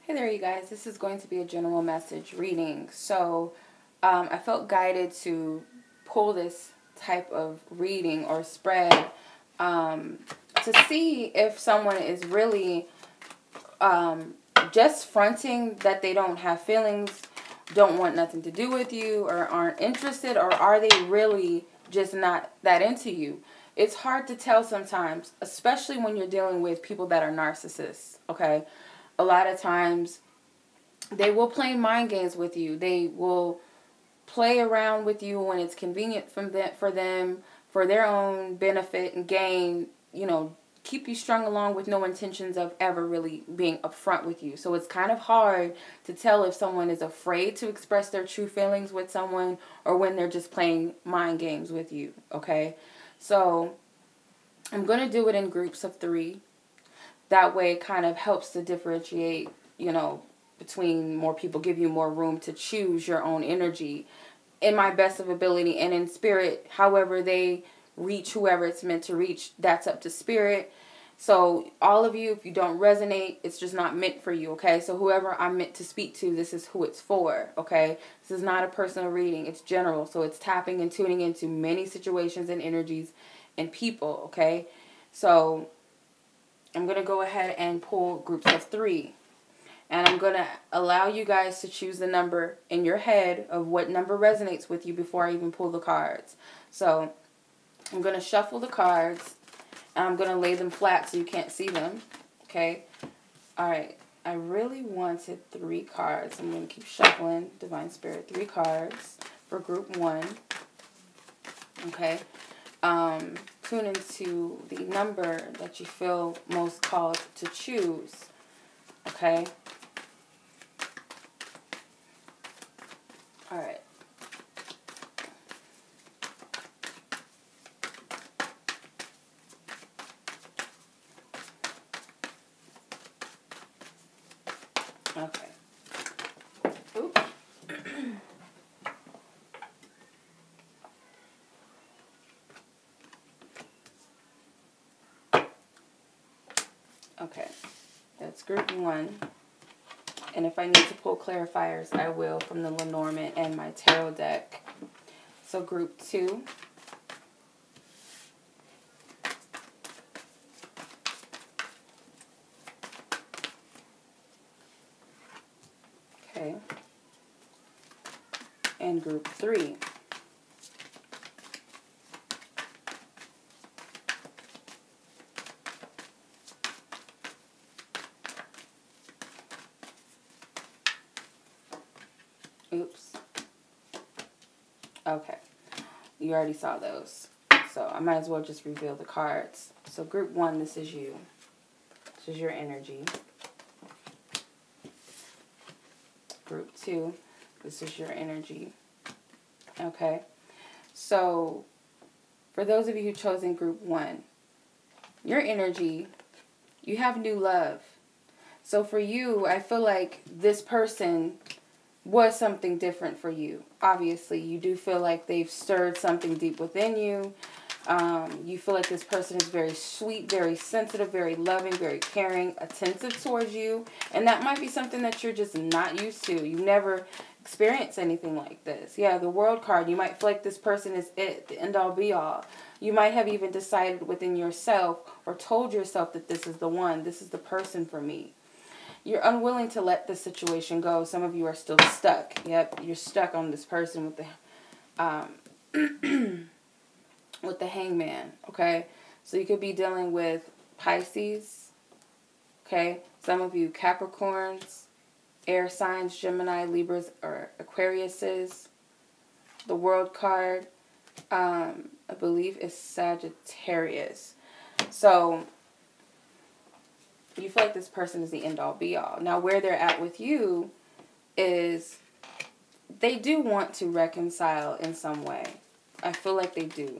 Hey there, you guys. This is going to be a general message reading. So, I felt guided to pull this type of reading or spread to see if someone is really just fronting that they don't have feelings, don't want nothing to do with you, or aren't interested, or are they really just not that into you? It's hard to tell sometimes, especially when you're dealing with people that are narcissists, okay? A lot of times, they will play mind games with you. They will play around with you when it's convenient for them, for their own benefit and gain, keep you strung along with no intentions of ever really being upfront with you. So it's kind of hard to tell if someone is afraid to express their true feelings with someone or when they're just playing mind games with you, okay? So I'm going to do it in groups of 3. That way it kind of helps to differentiate, between more people, give you more room to choose your own energy in my best of ability and in spirit. However they reach whoever it's meant to reach, that's up to spirit. So all of you, if you don't resonate, it's just not meant for you, okay? So whoever I'm meant to speak to, this is who it's for, okay? This is not a personal reading. It's general. So it's tapping and tuning into many situations and energies and people, okay? So I'm going to go ahead and pull groups of 3. And I'm going to allow you guys to choose the number in your head of what number resonates with you before I even pull the cards. So I'm going to shuffle the cards. And I'm going to lay them flat so you can't see them. Okay? Alright. I really wanted 3 cards. I'm going to keep shuffling. Divine Spirit. 3 cards for group 1. Okay? Tune into the number that you feel most called to choose. Okay? Alright. Okay. Oops. Okay. That's group 1. And if I need to pull clarifiers, I will from the Lenormand and my tarot deck. So group 2. Okay. And group 3. Oops. Okay. You already saw those. So I might as well just reveal the cards. So group 1, this is you. This is your energy. Group 2, this is your energy. Okay. So for those of you who chosen group 1, your energy, you have new love. So for you, I feel like this person was something different for you. Obviously, you do feel like they've stirred something deep within you. You feel like this person is very sweet, very sensitive, very loving, very caring, attentive towards you. And that might be something that you're just not used to. You've never experienced anything like this. Yeah, the World card, you might feel like this person is it, the end all be all. You might have even decided within yourself or told yourself that this is the one, this is the person for me. You're unwilling to let the situation go. Some of you are still stuck. Yep, you're stuck on this person with the with the Hangman, okay? So you could be dealing with Pisces, okay? Some of you Capricorns, air signs, Gemini, Libras, or Aquariuses. The World card, I believe, is Sagittarius. So you feel like this person is the end-all, be-all. Now, where they're at with you is they do want to reconcile in some way. I feel like they do.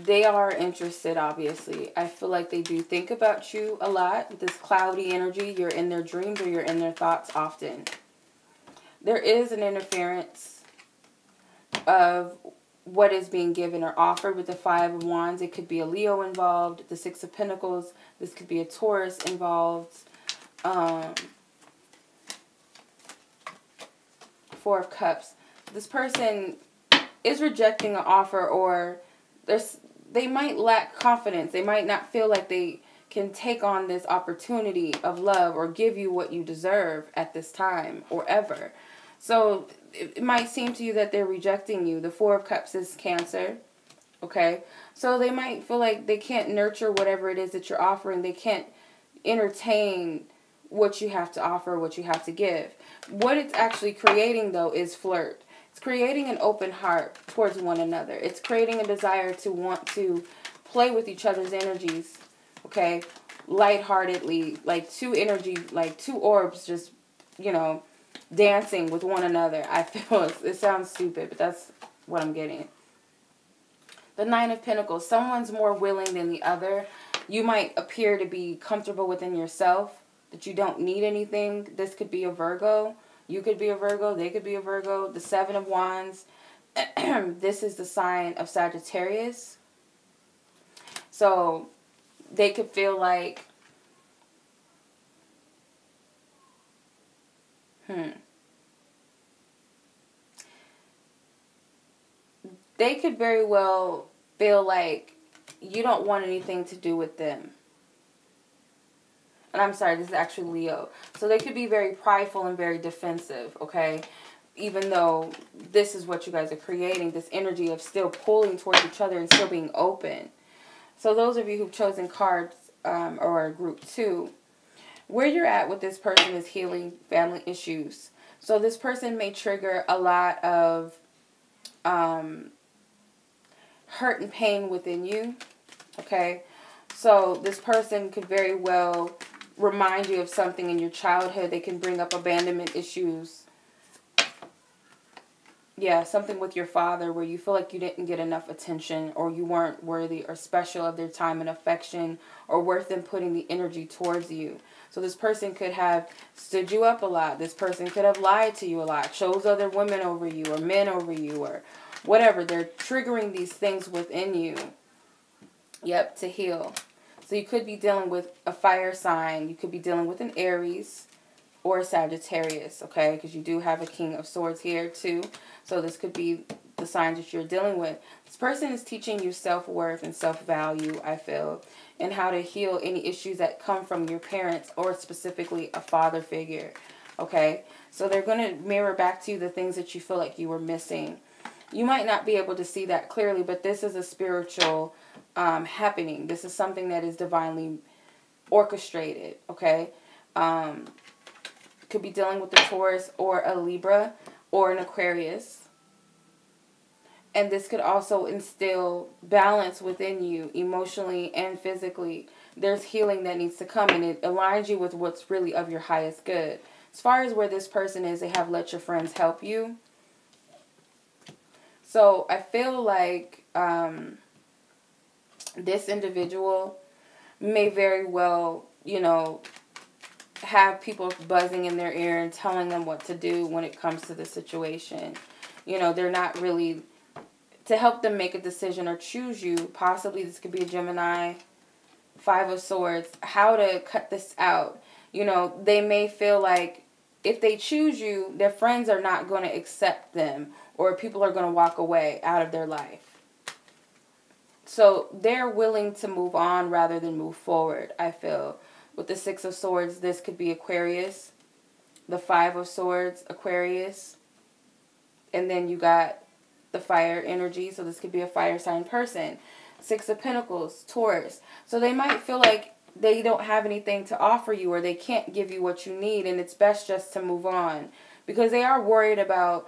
They are interested, obviously. I feel like they do think about you a lot. This cloudy energy, you're in their dreams or you're in their thoughts often. There is an interference of what is being given or offered with the Five of Wands. It could be a Leo involved. The Six of Pentacles. This could be a Taurus involved. Four of Cups. This person is rejecting an offer, or they might lack confidence. They might not feel like they can take on this opportunity of love or give you what you deserve at this time or ever. So it might seem to you that they're rejecting you. The Four of Cups is Cancer. Okay? So they might feel like they can't nurture whatever it is that you're offering. They can't entertain what you have to offer, what you have to give. What it's actually creating, though, is flirt. It's creating an open heart towards one another. It's creating a desire to want to play with each other's energies. Okay? Lightheartedly. Like two orbs just, dancing with one another. I feel it sounds stupid, but that's what I'm getting. The Nine of Pentacles. Someone's more willing than the other. You might appear to be comfortable within yourself, that you don't need anything. This could be a Virgo. You could be a Virgo. They could be a Virgo. The Seven of Wands. This is the sign of Sagittarius. So they could feel like, they could very well feel like you don't want anything to do with them. And I'm sorry, this is actually Leo. So they could be very prideful and very defensive, okay? Even though this is what you guys are creating, this energy of still pulling towards each other and still being open. So those of you who've chosen cards or group 2, where you're at with this person is healing family issues. So this person may trigger a lot of hurt and pain within you, okay? So this person could very well remind you of something in your childhood. They can bring up abandonment issues. Yeah, something with your father where you feel like you didn't get enough attention, or you weren't worthy or special of their time and affection, or worth them putting the energy towards you. So this person could have stood you up a lot. This person could have lied to you a lot, chose other women over you or men over you or whatever. They're triggering these things within you. Yep, to heal. So you could be dealing with a fire sign. You could be dealing with an Aries or a Sagittarius, okay? Because you do have a King of Swords here too. So this could be the signs that you're dealing with. This person is teaching you self-worth and self-value, I feel, and how to heal any issues that come from your parents or specifically a father figure, okay? So they're going to mirror back to you the things that you feel like you were missing. You might not be able to see that clearly, but this is a spiritual happening. This is something that is divinely orchestrated, okay? Could be dealing with a Taurus or a Libra or an Aquarius. And this could also instill balance within you emotionally and physically. There's healing that needs to come, and it aligns you with what's really of your highest good. As far as where this person is, they have let your friends help you. So I feel like this individual may very well, have people buzzing in their ear and telling them what to do when it comes to the situation. They're not really to help them make a decision or choose you. Possibly this could be a Gemini, Five of Swords, how to cut this out. They may feel like if they choose you, their friends are not going to accept them, or people are going to walk away out of their life. So they're willing to move on rather than move forward, I feel. With the Six of Swords, this could be Aquarius. The Five of Swords, Aquarius. And then you got the fire energy, so this could be a fire sign person. Six of Pentacles, Taurus. So they might feel like they don't have anything to offer you, or they can't give you what you need, and it's best just to move on. Because they are worried about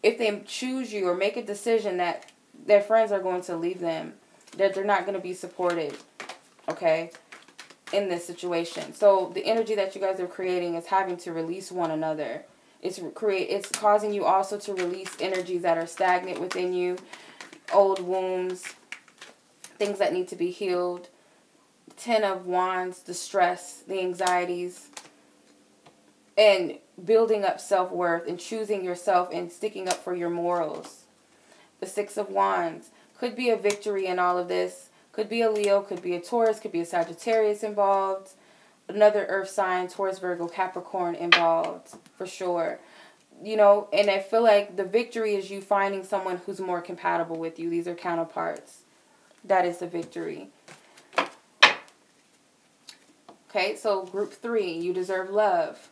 if they choose you or make a decision that their friends are going to leave them, that they're not going to be supported, okay, in this situation. So the energy that you guys are creating is having to release one another. It's causing you also to release energies that are stagnant within you, old wounds, things that need to be healed. Ten of Wands, the stress, the anxieties, and building up self-worth and choosing yourself and sticking up for your morals. The Six of Wands. Could be a victory in all of this. Could be a Leo, could be a Taurus, could be a Sagittarius involved. Another earth sign, Taurus, Virgo, Capricorn involved, for sure. You know, and I feel like the victory is you finding someone who's more compatible with you. These are counterparts. That is the victory. Okay, so group 3, you deserve love.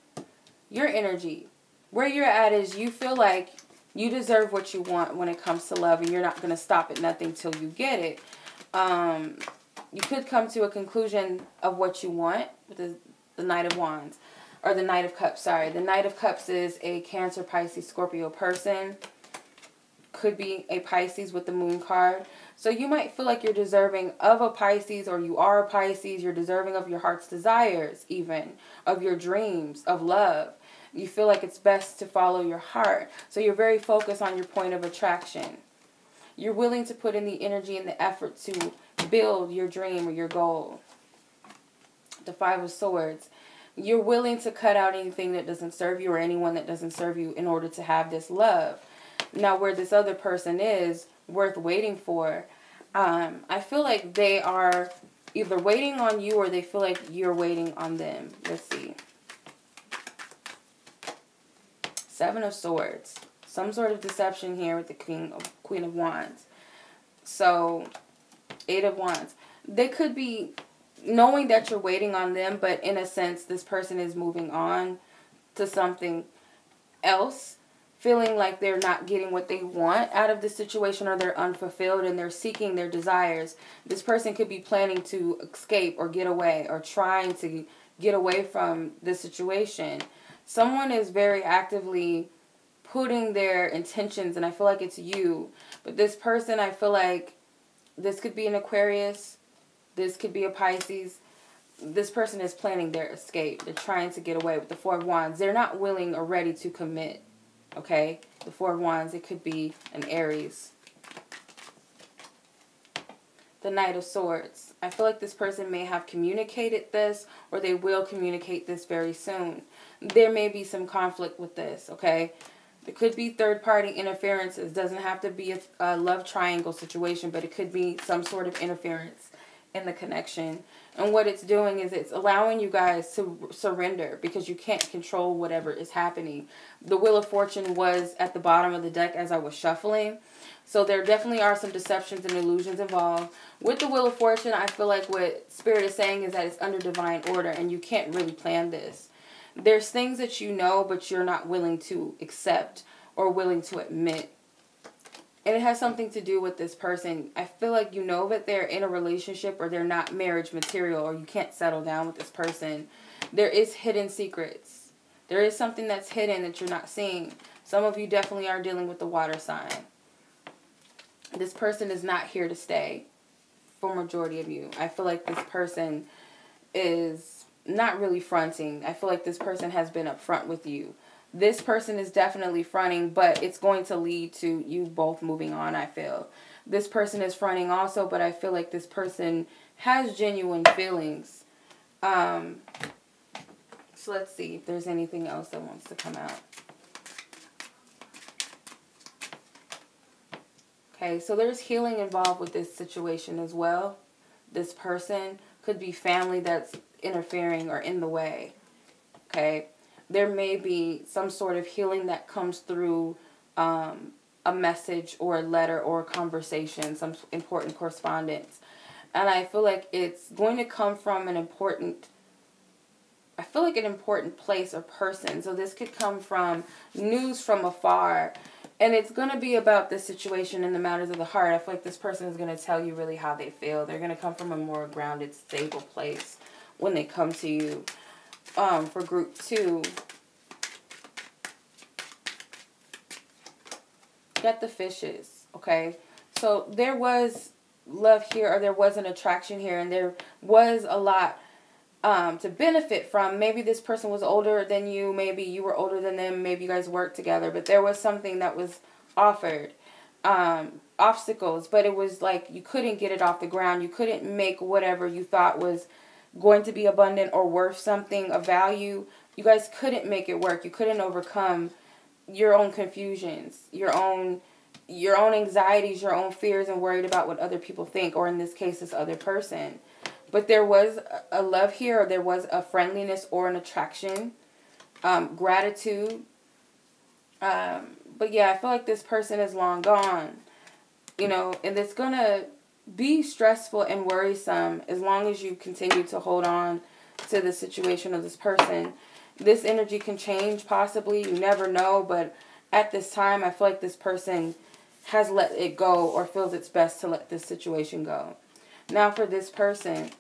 Your energy. Where you're at is you feel like you deserve what you want when it comes to love, and you're not going to stop at nothing till you get it. You could come to a conclusion of what you want with the Knight of Wands. Or the Knight of Cups, sorry. The Knight of Cups is a Cancer, Pisces, Scorpio person. Could be a Pisces with the Moon card. So you might feel like you're deserving of a Pisces, or you are a Pisces. You're deserving of your heart's desires, even. Of your dreams, of love. You feel like it's best to follow your heart. So you're very focused on your point of attraction. You're willing to put in the energy and the effort to build your dream or your goal. The Five of Swords. You're willing to cut out anything that doesn't serve you or anyone that doesn't serve you in order to have this love. Now, where this other person is worth waiting for, I feel like they are either waiting on you or they feel like you're waiting on them. Let's see. Seven of Swords. Some sort of deception here with the Queen of Wands. So, Eight of Wands. They could be knowing that you're waiting on them, but in a sense, this person is moving on to something else, feeling like they're not getting what they want out of the situation, or they're unfulfilled and they're seeking their desires. This person could be planning to escape or get away, or trying to get away from the situation. Someone is very actively putting their intentions, and I feel like it's you. But this person, I feel like this could be an Aquarius. This could be a Pisces. This person is planning their escape. They're trying to get away with the Four of Wands. They're not willing or ready to commit. Okay? The Four of Wands, it could be an Aries. The Knight of Swords. I feel like this person may have communicated this, or they will communicate this very soon. There may be some conflict with this, okay? There could be third-party interferences. It doesn't have to be a love triangle situation, but it could be some sort of interference in the connection. And what it's doing is it's allowing you guys to surrender, because you can't control whatever is happening. The Wheel of Fortune was at the bottom of the deck as I was shuffling. So there definitely are some deceptions and illusions involved. With the Wheel of Fortune, I feel like what Spirit is saying is that it's under divine order, and you can't really plan this. There's things that you know, but you're not willing to accept or willing to admit. And it has something to do with this person. I feel like you know that they're in a relationship, or they're not marriage material, or you can't settle down with this person. There is hidden secrets. There is something that's hidden that you're not seeing. Some of you definitely are dealing with the water sign. This person is not here to stay for majority of you. I feel like this person is not really fronting. I feel like this person has been upfront with you. This person is definitely fronting, but it's going to lead to you both moving on, I feel. This person is fronting also, but I feel like this person has genuine feelings. So let's see if there's anything else that wants to come out. Okay, so there's healing involved with this situation as well. This person could be family that's interfering or in the way. Okay, there may be some sort of healing that comes through a message or a letter or a conversation, some important correspondence. And I feel like it's going to come from an important place or person. So this could come from news from afar. And it's going to be about this situation in the matters of the heart. I feel like this person is going to tell you really how they feel. They're going to come from a more grounded, stable place when they come to you. For group 2, got the Fishes, okay? So there was love here, or there was an attraction here, and there was a lot to benefit from. Maybe this person was older than you, maybe you were older than them, maybe you guys worked together, but there was something that was offered. Obstacles, but it was like you couldn't get it off the ground. You couldn't make whatever you thought was going to be abundant or worth something of value. You guys couldn't make it work. You couldn't overcome your own confusions, your own your own anxieties, your own fears, and worried about what other people think, or in this case, this other person. But there was a love here, or there was a friendliness or an attraction, gratitude. But yeah, I feel like this person is long gone, you know, and it's going to be stressful and worrisome as long as you continue to hold on to the situation of this person. This energy can change possibly, you never know, but at this time, I feel like this person has let it go or feels it's best to let this situation go. Now for this person,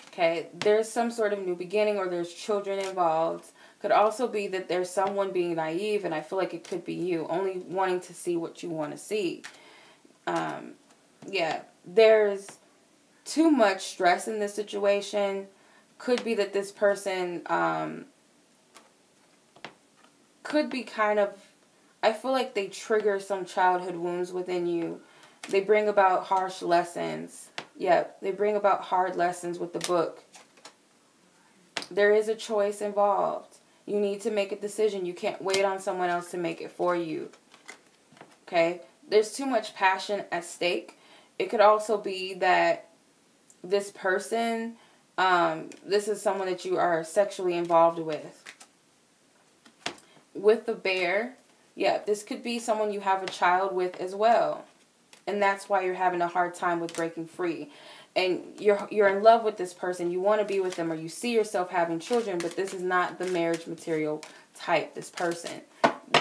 okay, there's some sort of new beginning, or there's children involved. Could also be that there's someone being naive, and I feel like it could be you, only wanting to see what you want to see. Yeah, there's too much stress in this situation. Could be that this person could be kind of, I feel like they trigger some childhood wounds within you. They bring about harsh lessons. Yeah, they bring about hard lessons with the book. There is a choice involved. You need to make a decision. You can't wait on someone else to make it for you. Okay? There's too much passion at stake. It could also be that this person, this is someone that you are sexually involved with. With the bear, yeah, this could be someone you have a child with as well. And that's why you're having a hard time with breaking free. And you're in love with this person. You want to be with them, or you see yourself having children, but this is not the marriage material type, this person.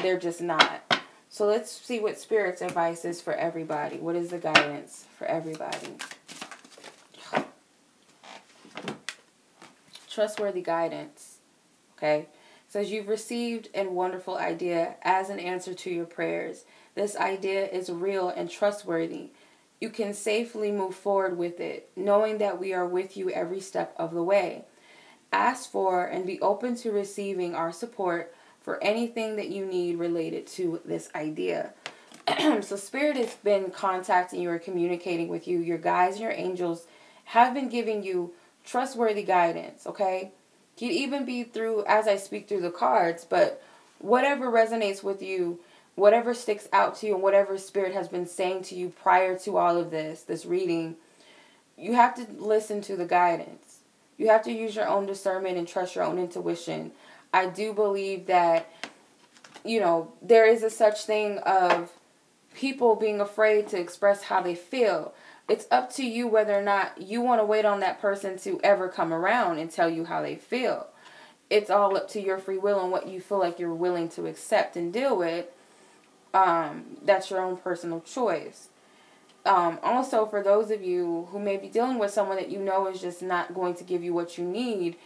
They're just not. So let's see what Spirit's advice is for everybody. What is the guidance for everybody? Trustworthy guidance. Okay? It says you've received a wonderful idea as an answer to your prayers. This idea is real and trustworthy. You can safely move forward with it, knowing that we are with you every step of the way. Ask for and be open to receiving our support for anything that you need related to this idea. So Spirit has been contacting you or communicating with you. Your guides and your angels have been giving you trustworthy guidance, okay? It could even be through, as I speak through the cards, but whatever resonates with you, whatever sticks out to you, and whatever Spirit has been saying to you prior to all of this reading, you have to listen to the guidance. You have to use your own discernment and trust your own intuition. I do believe that, you know, there is a such thing of people being afraid to express how they feel. It's up to you whether or not you want to wait on that person to ever come around and tell you how they feel. It's all up to your free will and what you feel like you're willing to accept and deal with. That's your own personal choice. Also, for those of you who may be dealing with someone that you know is just not going to give you what you need,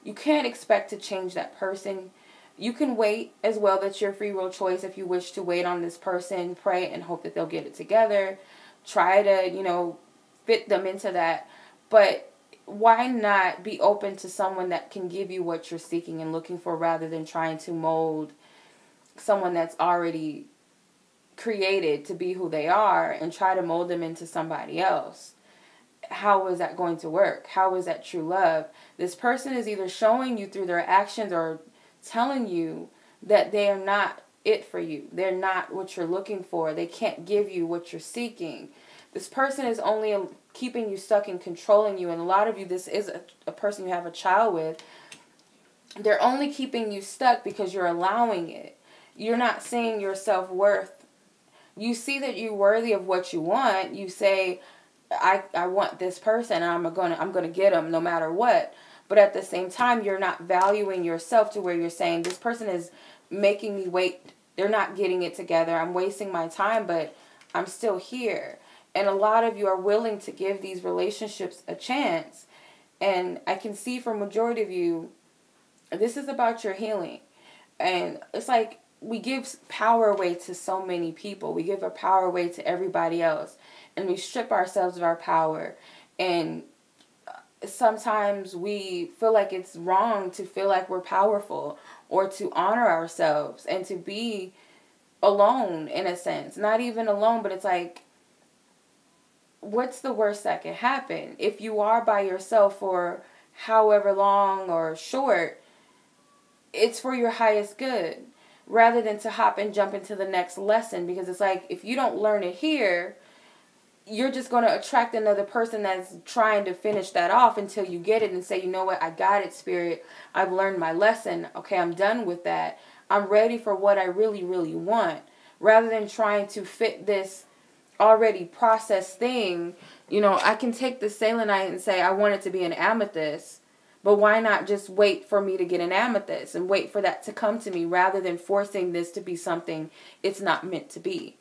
you can't expect to change that person. You can wait as well. That's your free will choice. If you wish to wait on this person, pray and hope that they'll get it together. Try to, you know, fit them into that. But why not be open to someone that can give you what you're seeking and looking for, rather than trying to mold someone that's already created to be who they are and try to mold them into somebody else? How is that going to work? How is that true love? This person is either showing you through their actions or telling you that they are not it for you. They're not what you're looking for. They can't give you what you're seeking. This person is only keeping you stuck and controlling you. And a lot of you, this is a person you have a child with. They're only keeping you stuck because you're allowing it. You're not seeing your self-worth. You see that you're worthy of what you want. You say, I want this person, and I'm gonna get them no matter what. But at the same time, you're not valuing yourself to where you're saying, this person is making me wait. They're not getting it together. I'm wasting my time, but I'm still here. And a lot of you are willing to give these relationships a chance. And I can see for majority of you, this is about your healing. And it's like we give power away to so many people. We give our power away to everybody else. And we strip ourselves of our power. And sometimes we feel like it's wrong to feel like we're powerful, or to honor ourselves and to be alone in a sense. Not even alone, but it's like, what's the worst that can happen? If you are by yourself for however long or short, it's for your highest good, rather than to hop and jump into the next lesson. Because it's like, if you don't learn it here, you're just going to attract another person that's trying to finish that off until you get it and say, you know what, I got it, Spirit. I've learned my lesson. Okay, I'm done with that. I'm ready for what I really, really want. Rather than trying to fit this already processed thing, you know, I can take the selenite and say, I want it to be an amethyst. But why not just wait for me to get an amethyst and wait for that to come to me, rather than forcing this to be something it's not meant to be?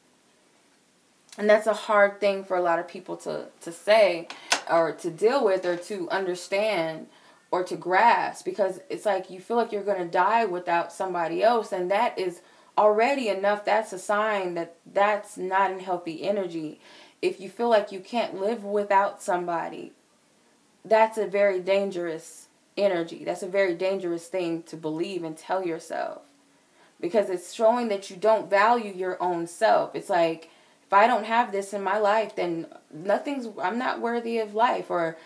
And that's a hard thing for a lot of people to say, or to deal with, or to understand, or to grasp. Because it's like, you feel like you're going to die without somebody else. And that is already enough. That's a sign that that's not in healthy energy. If you feel like you can't live without somebody, that's a very dangerous energy. That's a very dangerous thing to believe and tell yourself. Because it's showing that you don't value your own self. It's like, if I don't have this in my life, then I'm not worthy of life. Or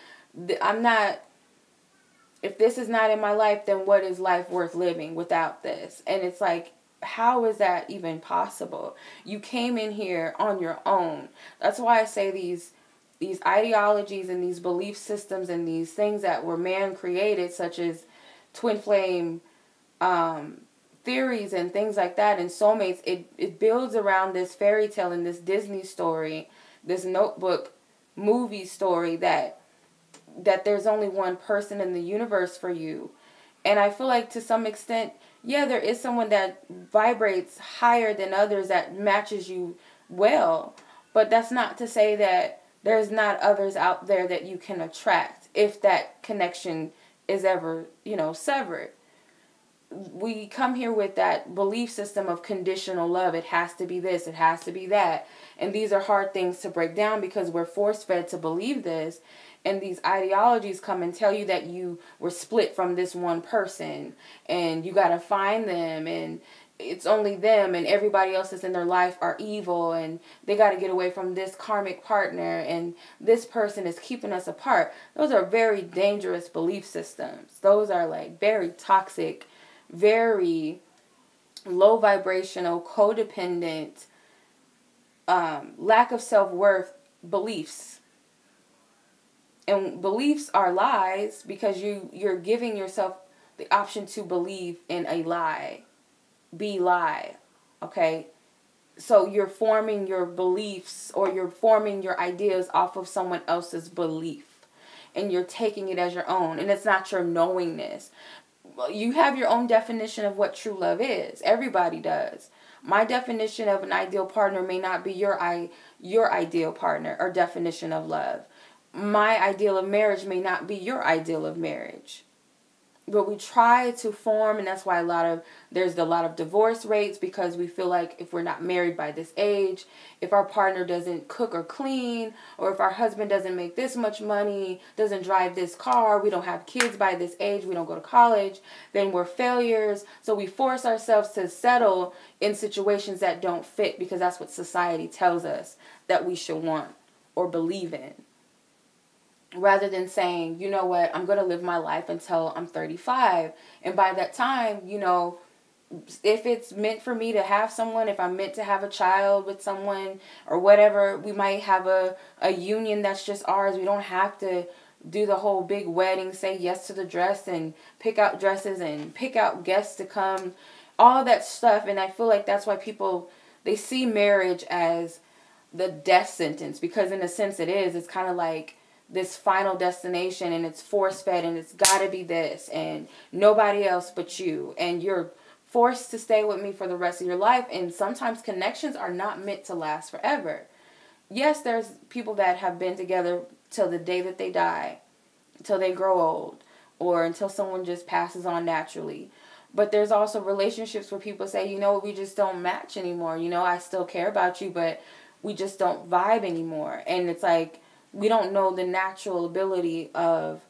if this is not in my life, then what is life worth living without this? And it's like, how is that even possible? You came in here on your own. That's why I say these ideologies and these belief systems and these things that were man created, such as twin flame theories and things like that, and soulmates, it builds around this fairy tale and this Disney story, this Notebook movie story, that there's only one person in the universe for you. And I feel like, to some extent, yeah, there is someone that vibrates higher than others, that matches you well. But that's not to say that there's not others out there that you can attract, if that connection is ever, severed. We come here with that belief system of conditional love. It has to be this, it has to be that. And these are hard things to break down, because we're force-fed to believe this. And these ideologies come and tell you that you were split from this one person, and you got to find them, and it's only them, and everybody else that's in their life are evil, and they got to get away from this karmic partner, and this person is keeping us apart. Those are very dangerous belief systems. Those are like very toxic, very low vibrational, codependent, lack of self-worth beliefs. And beliefs are lies, because you're giving yourself the option to believe in a lie. Be lie. Okay? So you're forming your beliefs, or you're forming your ideas off of someone else's belief. And you're taking it as your own. And it's not your knowingness. You have your own definition of what true love is. Everybody does. My definition of an ideal partner may not be your ideal partner or definition of love. My ideal of marriage may not be your ideal of marriage. But we try to form, and that's why there's a lot of divorce rates, because we feel like if we're not married by this age, if our partner doesn't cook or clean, or if our husband doesn't make this much money, doesn't drive this car, we don't have kids by this age, we don't go to college, then we're failures. So we force ourselves to settle in situations that don't fit, because that's what society tells us that we should want or believe in. Rather than saying, you know what, I'm going to live my life until I'm 35. And by that time, if it's meant for me to have someone, if I'm meant to have a child with someone or whatever, we might have a union that's just ours. We don't have to do the whole big wedding, say yes to the dress and pick out dresses and pick out guests to come, all that stuff. And I feel like that's why people, they see marriage as the death sentence, because in a sense it is. It's kind of like this final destination, and it's force-fed, and it's got to be this, and nobody else but you, and you're forced to stay with me for the rest of your life. And sometimes connections are not meant to last forever. Yes, there's people that have been together till the day that they die, till they grow old, or until someone just passes on naturally. But there's also relationships where people say, we just don't match anymore. I still care about you, but we just don't vibe anymore. And it's like, we don't know the natural ability of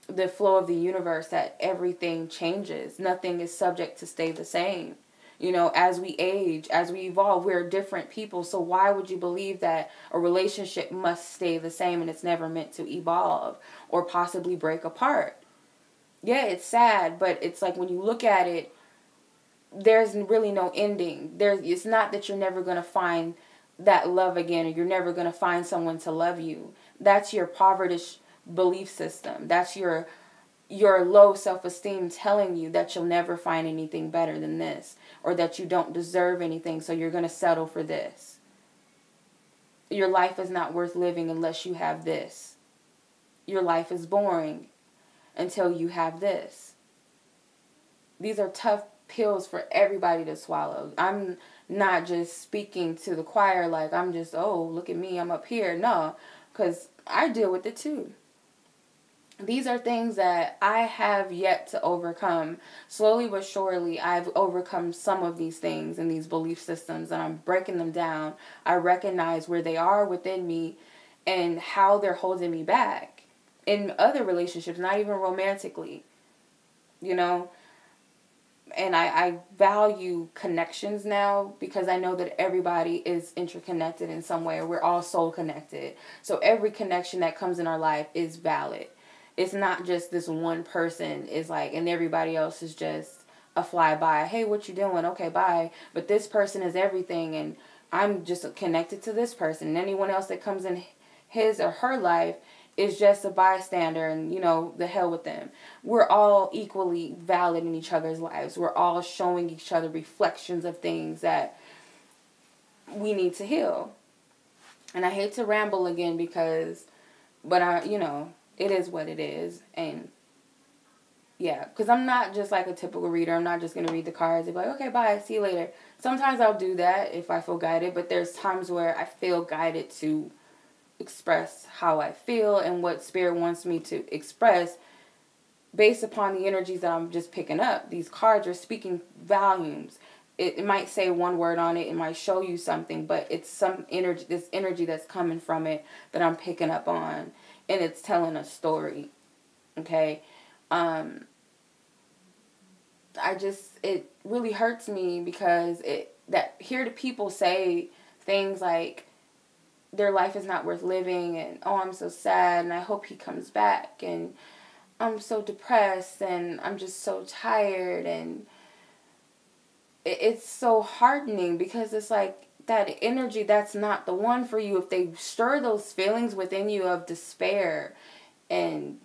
the flow of the universe, that everything changes. Nothing is subject to stay the same. As we age, as we evolve, we're different people. So why would you believe that a relationship must stay the same and it's never meant to evolve or possibly break apart? Yeah, it's sad, but it's like when you look at it, there's really no ending. It's not that you're never going to find that love again, or you're never going to find someone to love you. That's your poverty belief system. That's your low self-esteem telling you that you'll never find anything better than this, or that you don't deserve anything, so you're going to settle for this. Your life is not worth living unless you have this. Your life is boring until you have this. These are tough pills for everybody to swallow. I'm not just speaking to the choir like I'm just, oh, look at me, I'm up here. No, because I deal with it too. These are things that I have yet to overcome. Slowly but surely, I've overcome some of these things and these belief systems, and I'm breaking them down. I recognize where they are within me and how they're holding me back in other relationships, not even romantically, you know. And I value connections now because I know that everybody is interconnected in some way. We're all soul connected. So every connection that comes in our life is valid. It's not just this one person is like, and everybody else is just a flyby. Hey, what you doing? Okay, bye. But this person is everything, and I'm just connected to this person. And anyone else that comes in his or her life is just a bystander, and, you know, the hell with them. We're all equally valid in each other's lives. We're all showing each other reflections of things that we need to heal. And I hate to ramble again but you know, it is what it is. And yeah, because I'm not just like a typical reader. I'm not just going to read the cards and be like, okay, bye, see you later. Sometimes I'll do that if I feel guided, but there's times where I feel guided to express how I feel and what spirit wants me to express based upon the energies that I'm just picking up. These cards are speaking volumes. It might say one word on it. It might show you something, but it's some energy, this energy that's coming from it that I'm picking up on. And it's telling a story. Okay? It really hurts me because hear the people say things like their life is not worth living, and oh, I'm so sad, and I hope he comes back, and I'm so depressed, and I'm just so tired, and it's so hardening because it's like that energy, that's not the one for you. If they stir those feelings within you of despair and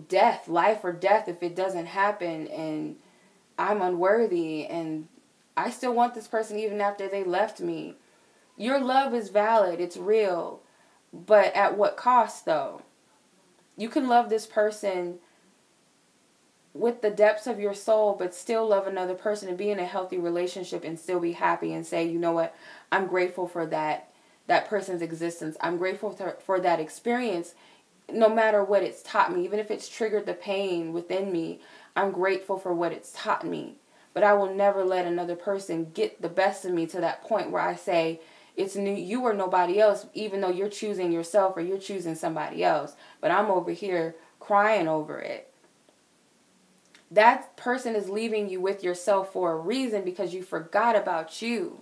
death, life or death, if it doesn't happen, and I'm unworthy, and I still want this person even after they left me. Your love is valid, it's real, but at what cost, though? You can love this person with the depths of your soul, but still love another person and be in a healthy relationship and still be happy and say, you know what, I'm grateful for that person's existence. I'm grateful for that experience, no matter what it's taught me. Even if it's triggered the pain within me, I'm grateful for what it's taught me. But I will never let another person get the best of me to that point where I say, it's you or nobody else, even though you're choosing yourself or you're choosing somebody else. But I'm over here crying over it. That person is leaving you with yourself for a reason, because you forgot about you.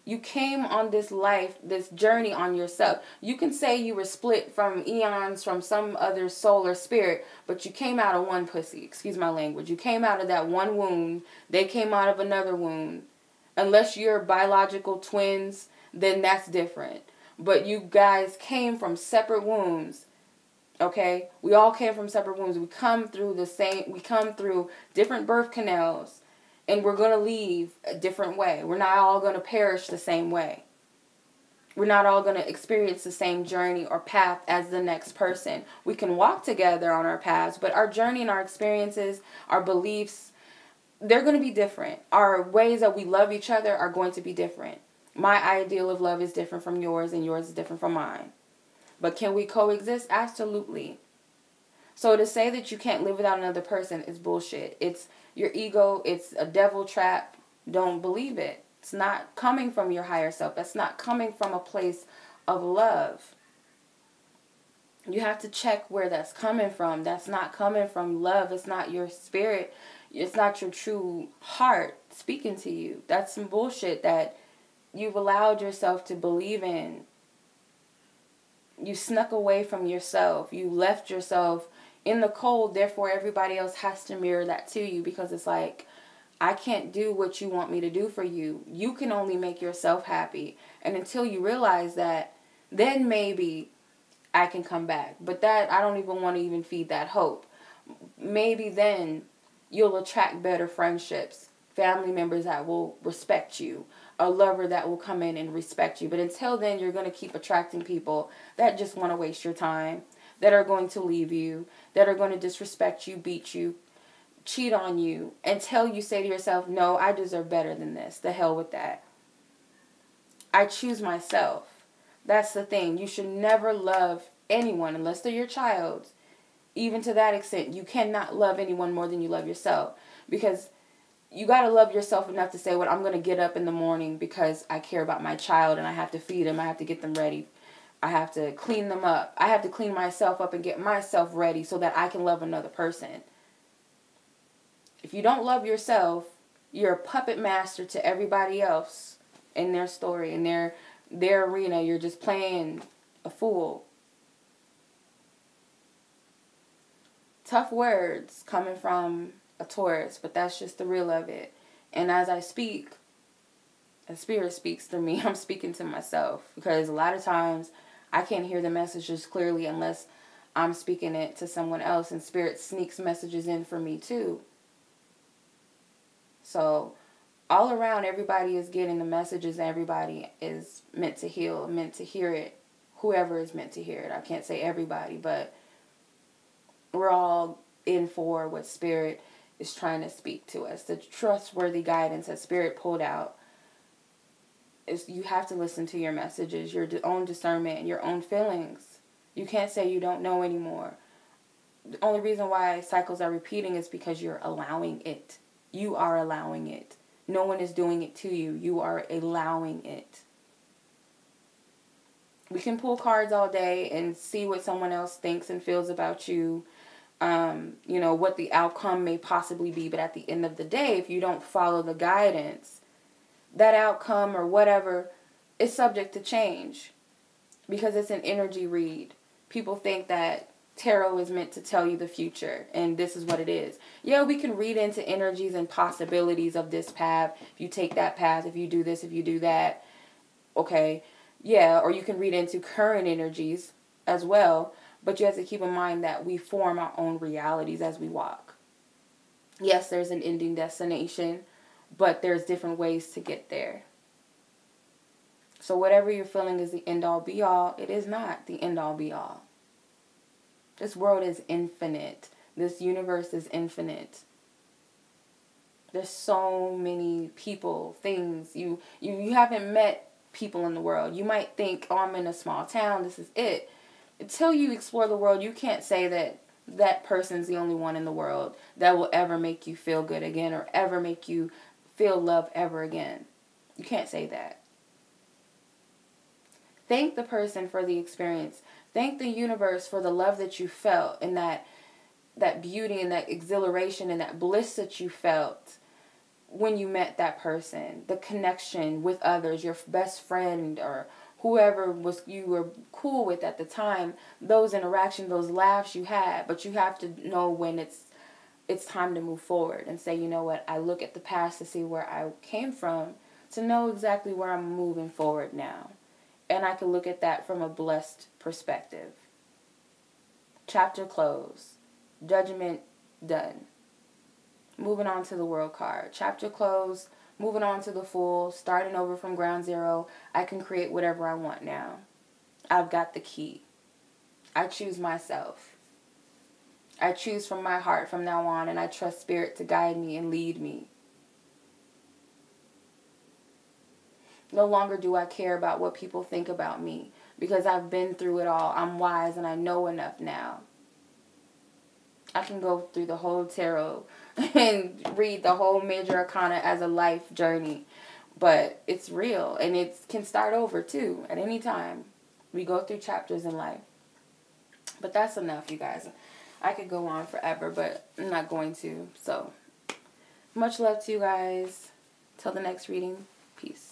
You came on this life, this journey on yourself. You can say you were split from eons from some other soul or spirit, but you came out of one pussy. Excuse my language. You came out of that one wound. They came out of another wound. Unless you're biological twins, then that's different. But you guys came from separate wounds. Okay? We all came from separate wounds. We come through different birth canals. And we're going to leave a different way. We're not all going to perish the same way. We're not all going to experience the same journey or path as the next person. We can walk together on our paths, but our journey and our experiences, our beliefs, they're going to be different. Our ways that we love each other are going to be different. My ideal of love is different from yours, and yours is different from mine. But can we coexist? Absolutely. So to say that you can't live without another person is bullshit. It's your ego. It's a devil trap. Don't believe it. It's not coming from your higher self. That's not coming from a place of love. You have to check where that's coming from. That's not coming from love. It's not your spirit. It's not your true heart speaking to you. That's some bullshit that you've allowed yourself to believe in. You snuck away from yourself. You left yourself in the cold, therefore everybody else has to mirror that to you, because it's like, I can't do what you want me to do for you. You can only make yourself happy. And until you realize that, then maybe I can come back. But that, I don't even want to even feed that hope. Maybe then you'll attract better friendships, family members that will respect you, a lover that will come in and respect you. But until then, you're going to keep attracting people that just want to waste your time, that are going to leave you, that are going to disrespect you, beat you, cheat on you, until you say to yourself, no, I deserve better than this. The hell with that. I choose myself. That's the thing. You should never love anyone unless they're your child. Even to that extent, you cannot love anyone more than you love yourself. Because you got to love yourself enough to say, well, I'm going to get up in the morning because I care about my child and I have to feed them. I have to get them ready. I have to clean them up. I have to clean myself up and get myself ready so that I can love another person. If you don't love yourself, you're a puppet master to everybody else in their story, in their arena. You're just playing a fool. Tough words coming from a Taurus, but that's just the real of it. And as I speak, a spirit speaks through me. I'm speaking to myself, because a lot of times I can't hear the messages clearly unless I'm speaking it to someone else, and spirit sneaks messages in for me too. So all around, everybody is getting the messages. Everybody is meant to heal, meant to hear it. Whoever is meant to hear it. I can't say everybody, but we're all in for what spirit is trying to speak to us. The trustworthy guidance that spirit pulled out is, you have to listen to your messages, your own discernment, and your own feelings. You can't say you don't know anymore. The only reason why cycles are repeating is because you're allowing it. You are allowing it. No one is doing it to you. You are allowing it. We can pull cards all day and see what someone else thinks and feels about you. What the outcome may possibly be. But at the end of the day, if you don't follow the guidance, that outcome or whatever is subject to change. Because it's an energy read. People think that tarot is meant to tell you the future, and this is what it is. Yeah, we can read into energies and possibilities of this path. If you take that path, if you do this, if you do that, okay. Yeah, or you can read into current energies as well, but you have to keep in mind that we form our own realities as we walk. Yes, there's an ending destination, but there's different ways to get there. So whatever you're feeling is the end-all, be-all, it is not the end-all, be-all. This world is infinite. This universe is infinite. There's so many people, things. You haven't met people in the world. You might think, oh, I'm in a small town, this is it. Until you explore the world, you can't say that that person's the only one in the world that will ever make you feel good again or ever make you feel love ever again. You can't say that. Thank the person for the experience. Thank the universe for the love that you felt, and that beauty and that exhilaration and that bliss that you felt when you met that person. The connection with others, your best friend or whoever you were cool with at the time. Those interactions, those laughs you had. But you have to know when it's time to move forward and say, you know what, I look at the past to see where I came from to know exactly where I'm moving forward now. And I can look at that from a blessed perspective. Chapter closed. Judgment done. Moving on to the World card. Chapter closed. Moving on to the Fool. Starting over from ground zero. I can create whatever I want now. I've got the key. I choose myself. I choose from my heart from now on, and I trust Spirit to guide me and lead me. No longer do I care about what people think about me, because I've been through it all. I'm wise and I know enough now. I can go through the whole tarot and read the whole major arcana as a life journey. But it's real, and it can start over too at any time. We go through chapters in life. But that's enough, you guys. I could go on forever, but I'm not going to. So, much love to you guys. Till the next reading. Peace.